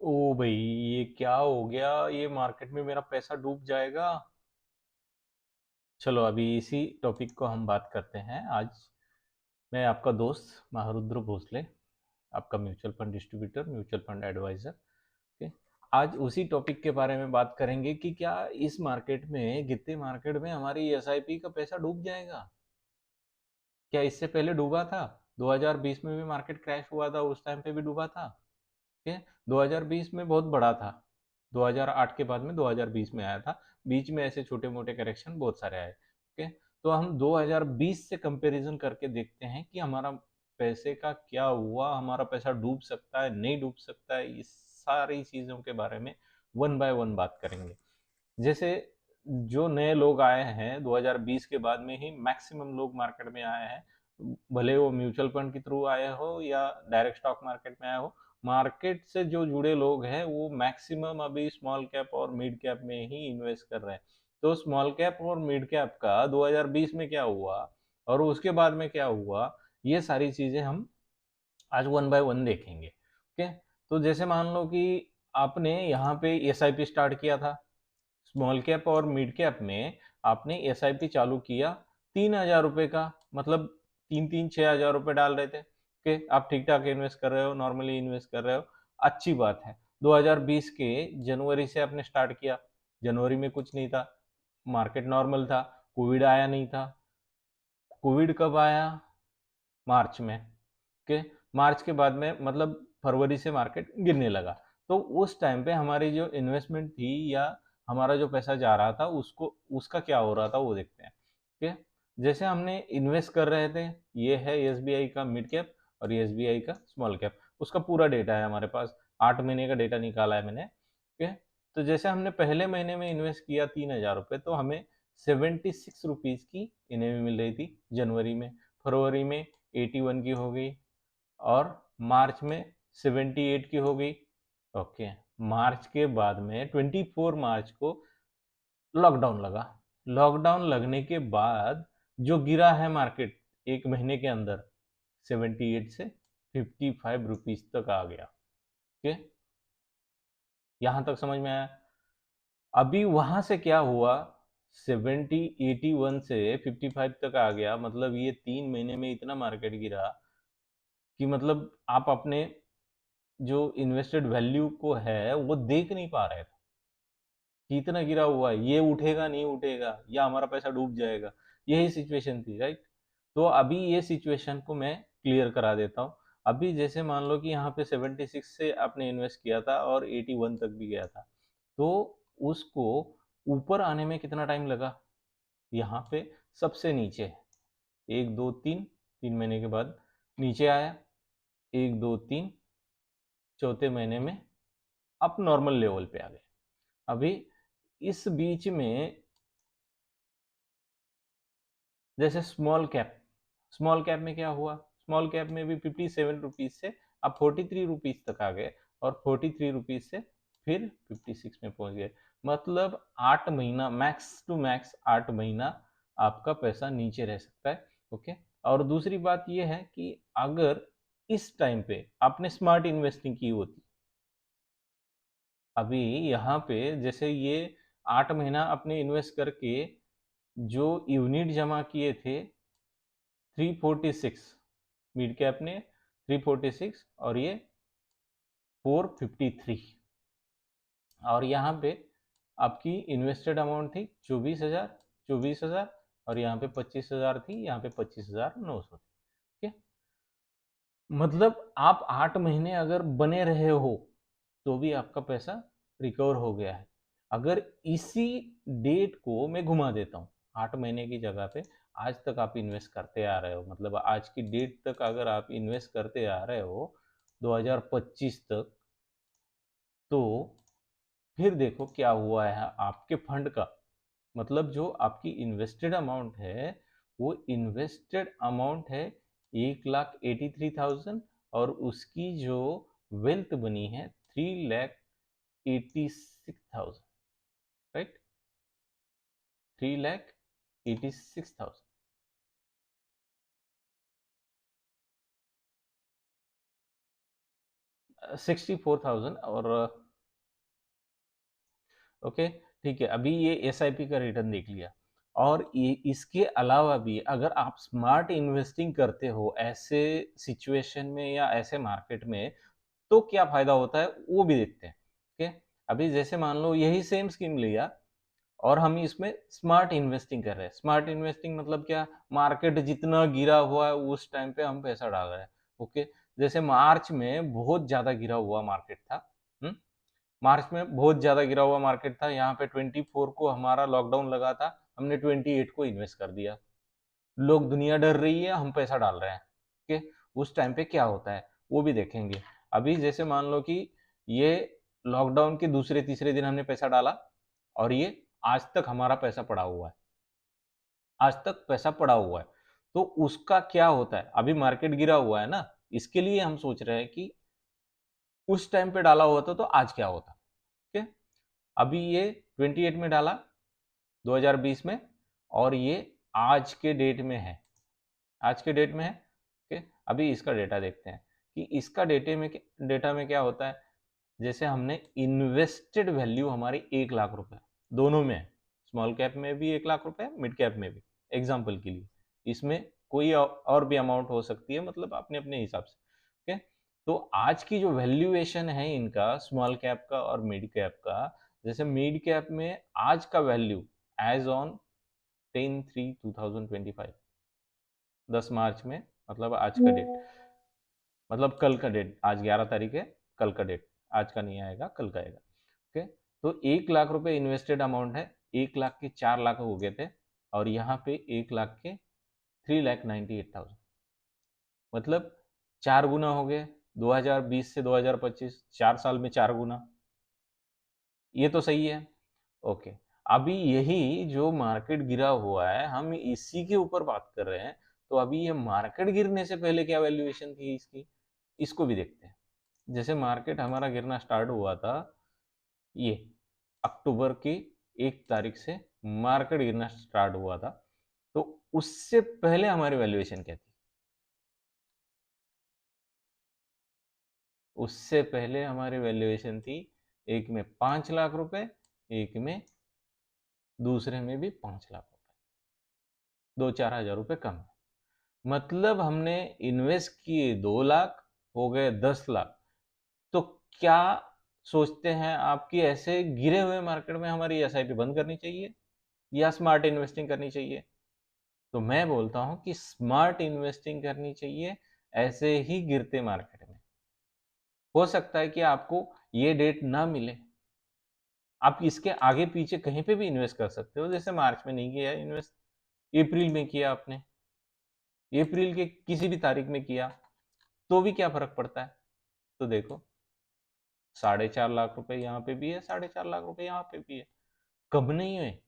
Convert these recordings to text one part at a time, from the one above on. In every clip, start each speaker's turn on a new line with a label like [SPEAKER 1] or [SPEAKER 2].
[SPEAKER 1] ओ भाई, ये क्या हो गया? ये मार्केट में मेरा पैसा डूब जाएगा। चलो अभी इसी टॉपिक को हम बात करते हैं आज। मैं आपका दोस्त महारुद्र भोसले, आपका mutual fund distributor, mutual fund advisor. Okay. आज उसी टॉपिक के बारे में बात करेंगे कि क्या इस मार्केट में, गिरते मार्केट में हमारी एसआईपी का पैसा डूब जाएगा। क्या इससे पहले डूबा था? 2020 में भी मार्केट क्रैश हुआ था, उस टाइम पे भी डूबा था। ठीक है, 2020 में बहुत बड़ा था। 2008 के बाद में 2020 में आया था। बीच में ऐसे छोटे मोटे करेक्शन बहुत सारे आए। ओके। तो हम 2020 से कंपैरिजन करके देखते हैं कि हमारा पैसे का क्या हुआ, हमारा पैसा डूब सकता है, नहीं डूब सकता है। इस सारी चीज़ों के बारे में वन बाय वन बात करेंगे। जैसे जो नए लोग आए हैं 2020 के बाद में ही मैक्सिमम लोग मार्केट में आए हैं, भले वो म्यूचुअल फंड के थ्रू आए हो या डायरेक्ट स्टॉक मार्केट में आए हो। मार्केट से जो जुड़े लोग हैं वो मैक्सिमम अभी स्मॉल कैप और मिड कैप में ही इन्वेस्ट कर रहे हैं। तो स्मॉल कैप और मिड कैप का 2020 में क्या हुआ और उसके बाद में क्या हुआ, ये सारी चीजें हम आज वन बाय वन देखेंगे। ओके। तो जैसे मान लो कि आपने यहाँ पे एसआईपी स्टार्ट किया था, स्मॉल कैप और मिड कैप में आपने एसआईपी चालू किया 3,000 रुपए का, मतलब 3-3 6 हज़ार रुपए डाल रहे थे कि आप ठीक ठाक इन्वेस्ट कर रहे हो, नॉर्मली इन्वेस्ट कर रहे हो, अच्छी बात है। 2020 के जनवरी से आपने स्टार्ट किया। जनवरी में कुछ नहीं था, मार्केट नॉर्मल था, कोविड आया नहीं था। कोविड कब आया? मार्च में। ओके। मार्च के बाद में मतलब फरवरी से मार्केट गिरने लगा। तो उस टाइम पे हमारी जो इन्वेस्टमेंट थी या हमारा जो पैसा जा रहा था उसको, उसका क्या हो रहा था वो देखते हैं। ओके। जैसे हमने इन्वेस्ट कर रहे थे, ये है एसबीआई का मिड कैप और ये एसबीआई का स्मॉल कैप, उसका पूरा डेटा है हमारे पास। 8 महीने का डेटा निकाला है मैंने। ओके। तो जैसे हमने पहले महीने में इन्वेस्ट किया 3,000 रुपये, तो हमें 76 रुपीज़ की एनएवी मिल रही थी जनवरी में। फरवरी में 81 की हो गई और मार्च में 78 की हो गई। ओके। मार्च के बाद में 24 मार्च को लॉकडाउन लगा। लॉकडाउन लगने के बाद जो गिरा है मार्केट एक महीने के अंदर, 78 से 55 रुपीज तक आ गया। ओके। यहां तक समझ में आया? अभी वहां से क्या हुआ, 81 से 55 तक आ गया, मतलब ये 3 महीने में इतना मार्केट गिरा कि मतलब आप अपने जो इन्वेस्टेड वैल्यू को है वो देख नहीं पा रहे थे कि इतना गिरा हुआ है, ये उठेगा नहीं उठेगा या हमारा पैसा डूब जाएगा। यही सिचुएशन थी, राइट? तो अभी ये सिचुएशन को मैं क्लियर करा देता हूँ। अभी जैसे मान लो कि यहाँ पे 76 से आपने इन्वेस्ट किया था और 81 तक भी गया था, तो उसको ऊपर आने में कितना टाइम लगा? यहाँ पे सबसे नीचे 1 2 3 3 महीने के बाद नीचे आया। 1 2 3 चौथे महीने में आप नॉर्मल लेवल पे आ गए। अभी इस बीच में जैसे स्मॉल कैप में क्या हुआ? स्मॉल कैप में भी 57 रुपीज से आप 43 रुपीज तक आ गए और 43 रुपीज से फिर 56 में पहुंच गए। मतलब 8 महीना, मैक्स टू मैक्स 8 महीना आपका पैसा नीचे रह सकता है। ओके। और दूसरी बात यह है कि अगर इस टाइम पे आपने स्मार्ट इन्वेस्टिंग की होती, अभी यहाँ पे जैसे ये 8 महीना अपने इन्वेस्ट करके जो यूनिट जमा किए थे 346, मिड कैप ने 346 और ये 453, और यहाँ पे आपकी इन्वेस्टेड अमाउंट थी 24,000 और यहाँ पे 25,000 थी, यहाँ पे 25,900 थी। ठीक है। मतलब आप 8 महीने अगर बने रहे हो तो भी आपका पैसा रिकवर हो गया है। अगर इसी डेट को मैं घुमा देता हूँ, 8 महीने की जगह पे आज तक आप इन्वेस्ट करते आ रहे हो, मतलब आज की डेट तक अगर आप इन्वेस्ट करते आ रहे हो 2025 तक, तो फिर देखो क्या हुआ है आपके फंड का। मतलब जो आपकी इन्वेस्टेड अमाउंट है, वो इन्वेस्टेड अमाउंट है 1,83,000 और उसकी जो वेल्थ बनी है 3,86,000, राइट? 3,86,000। 64,000 और ओके, ठीक है। अभी ये एसआईपी का रिटर्न देख लिया, और इसके अलावा भी अगर आप स्मार्ट इन्वेस्टिंग करते हो ऐसे सिचुएशन में या ऐसे मार्केट में, तो क्या फायदा होता है वो भी देखते हैं। ओके, अभी जैसे मान लो यही सेम स्कीम लिया और हम इसमें स्मार्ट इन्वेस्टिंग कर रहे हैं। स्मार्ट इन्वेस्टिंग मतलब क्या? मार्केट जितना गिरा हुआ है उस टाइम पे हम पैसा डाल रहे हैं। ओके, जैसे मार्च में बहुत ज्यादा गिरा हुआ मार्केट था। मार्च में बहुत ज्यादा गिरा हुआ मार्केट था, यहाँ पे 24 को हमारा लॉकडाउन लगा था, हमने 28 को इन्वेस्ट कर दिया। लोग, दुनिया डर रही है, हम पैसा डाल रहे हैं। ओके, उस टाइम पे क्या होता है वो भी देखेंगे। अभी जैसे मान लो कि ये लॉकडाउन के दूसरे तीसरे दिन हमने पैसा डाला और ये आज तक हमारा पैसा पड़ा हुआ है, आज तक पैसा पड़ा हुआ है। तो उसका क्या होता है? अभी मार्केट गिरा हुआ है ना, इसके लिए हम सोच रहे हैं कि उस टाइम पे डाला होता तो आज क्या होता। ठीक है, अभी ये 28 में डाला 2020 में, और ये आज के डेट में है, आज के डेट में है। ओके, अभी इसका डेटा देखते हैं कि इसका डेटा में क्या होता है। जैसे हमने इन्वेस्टेड वैल्यू हमारी 1 लाख रुपए दोनों में है, स्मॉल कैप में भी 1 लाख रुपए, मिड कैप में भी, एग्जाम्पल के लिए। इसमें कोई और भी अमाउंट हो सकती है, मतलब अपने अपने हिसाब से। ओके, तो आज की जो वैल्यूएशन है इनका, स्मॉल कैप का और मिड कैप का, जैसे मिड कैप में आज का वैल्यू एज ऑन 10/3/2025, 10 मार्च में, मतलब आज का डेट, मतलब कल का डेट, आज 11 तारीख है, कल का डेट, आज का नहीं आएगा, कल का आएगा। ओके, तो 1 लाख रुपए इन्वेस्टेड अमाउंट है, 1 लाख के 4 लाख हो गए थे, और यहाँ पे 1 लाख के 3,98,000, मतलब 4 गुना हो गए। 2020 से 2025, 4 साल में 4 गुना। ये तो सही है। ओके, अभी यही जो मार्केट गिरा हुआ है, हम इसी के ऊपर बात कर रहे हैं। तो अभी ये मार्केट गिरने से पहले क्या वैल्यूएशन थी इसकी, इसको भी देखते हैं। जैसे मार्केट हमारा गिरना स्टार्ट हुआ था, ये अक्टूबर की 1 तारीख से मार्केट गिरना स्टार्ट हुआ था, तो उससे पहले हमारी वैल्यूएशन क्या थी? उससे पहले हमारी वैल्यूएशन थी, एक में 5 लाख रुपए, एक में, दूसरे में भी 5 लाख रुपए, 2-4 हज़ार रुपए कम है। मतलब हमने इन्वेस्ट किए 2 लाख, हो गए 10 लाख। तो क्या सोचते हैं आपकी, ऐसे गिरे हुए मार्केट में हमारी एसआईपी बंद करनी चाहिए या स्मार्ट इन्वेस्टिंग करनी चाहिए? तो मैं बोलता हूं कि स्मार्ट इन्वेस्टिंग करनी चाहिए ऐसे ही गिरते मार्केट में। हो सकता है कि आपको ये डेट ना मिले, आप इसके आगे पीछे कहीं पे भी इन्वेस्ट कर सकते हो। जैसे मार्च में नहीं किया इन्वेस्ट, अप्रैल में किया आपने, अप्रैल के किसी भी तारीख में किया, तो भी क्या फर्क पड़ता है? तो देखो, 4.5 लाख रुपए यहाँ पे भी है, 4.5 लाख रुपए यहाँ पे भी है, कब नहीं है।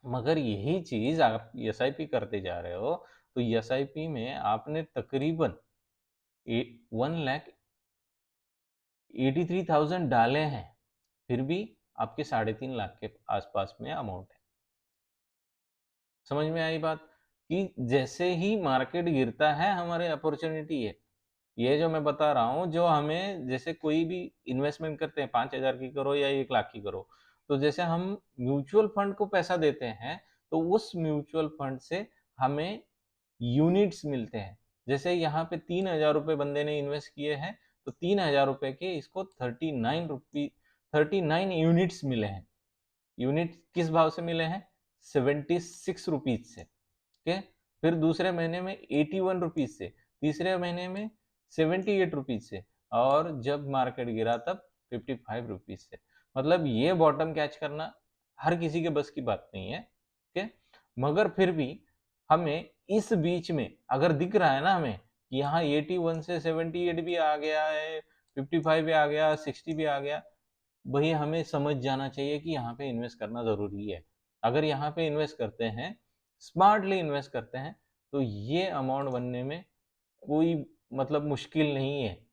[SPEAKER 1] मगर यही चीज आप एसआईपी करते जा रहे हो, तो एसआईपी में आपने तकरीबन 1,83,000 डाले हैं, फिर भी आपके 3.5 लाख के आसपास में अमाउंट है। समझ में आई बात? कि जैसे ही मार्केट गिरता है हमारे अपॉर्चुनिटी है। ये जो मैं बता रहा हूँ, जो हमें, जैसे कोई भी इन्वेस्टमेंट करते हैं, 5,000 की करो या 1 लाख की करो, तो जैसे हम म्यूचुअल फंड को पैसा देते हैं, तो उस म्यूचुअल फंड से हमें यूनिट्स मिलते हैं। जैसे यहाँ पे 3,000 रुपये बंदे ने इन्वेस्ट किए हैं, तो 3,000 रुपये के इसको 39 यूनिट्स मिले हैं। यूनिट किस भाव से मिले हैं? 76 रुपीज से। ओके, फिर दूसरे महीने में 81 रुपीज से, तीसरे महीने में 78 रुपीज से, और जब मार्केट गिरा तब 55 रुपीज से। मतलब ये बॉटम कैच करना हर किसी के बस की बात नहीं है। ओके, मगर फिर भी हमें इस बीच में अगर दिख रहा है ना हमें कि यहाँ 81 से 78 भी आ गया है, 55 भी आ गया, 60 भी आ गया, वही हमें समझ जाना चाहिए कि यहाँ पे इन्वेस्ट करना जरूरी है। अगर यहाँ पे इन्वेस्ट करते हैं, स्मार्टली इन्वेस्ट करते हैं, तो ये अमाउंट बनने में कोई, मतलब मुश्किल नहीं है।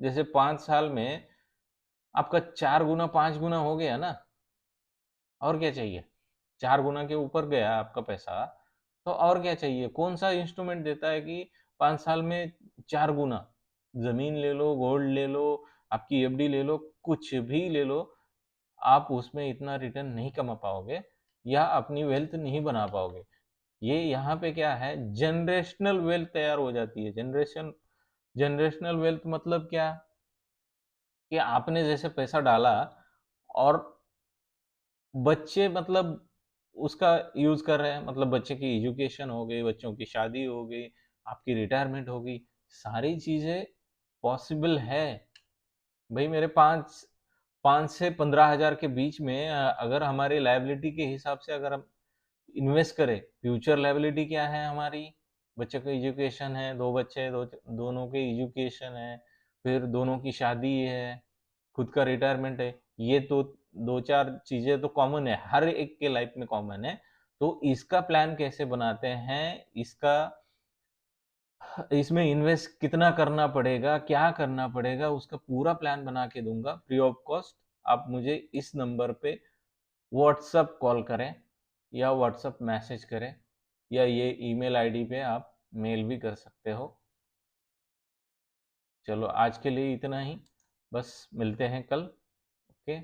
[SPEAKER 1] जैसे 5 साल में आपका 4 गुना 5 गुना हो गया ना, और क्या चाहिए? 4 गुना के ऊपर गया आपका पैसा, तो और क्या चाहिए? कौन सा इंस्ट्रूमेंट देता है कि 5 साल में 4 गुना? ज़मीन ले लो, गोल्ड ले लो, आपकी एफडी ले लो, कुछ भी ले लो, आप उसमें इतना रिटर्न नहीं कमा पाओगे या अपनी वेल्थ नहीं बना पाओगे। ये यहाँ पे क्या है, जनरेशनल वेल्थ तैयार हो जाती है। जनरेशनल वेल्थ मतलब क्या, कि आपने जैसे पैसा डाला और बच्चे मतलब उसका यूज़ कर रहे हैं, मतलब बच्चे की एजुकेशन हो गई, बच्चों की शादी हो गई, आपकी रिटायरमेंट हो गई, सारी चीज़ें पॉसिबल है। भई मेरे 5 से 15,000 के बीच में अगर हमारी लायबिलिटी के हिसाब से अगर हम इन्वेस्ट करें, फ्यूचर लायबिलिटी क्या है हमारी? बच्चे का एजुकेशन है, 2 बच्चे हैं, दोनों के एजुकेशन है, फिर दोनों की शादी है, खुद का रिटायरमेंट है। ये तो 2-4 चीज़ें तो कॉमन है, हर एक के लाइफ में कॉमन है। तो इसका प्लान कैसे बनाते हैं, इसका इसमें इन्वेस्ट कितना करना पड़ेगा, क्या करना पड़ेगा, उसका पूरा प्लान बना के दूँगा फ्री ऑफ कॉस्ट। आप मुझे इस नंबर पे व्हाट्सएप कॉल करें या व्हाट्सएप मैसेज करें या ये ईमेल आईडी पे आप मेल भी कर सकते हो। चलो आज के लिए इतना ही, बस मिलते हैं कल, ओके।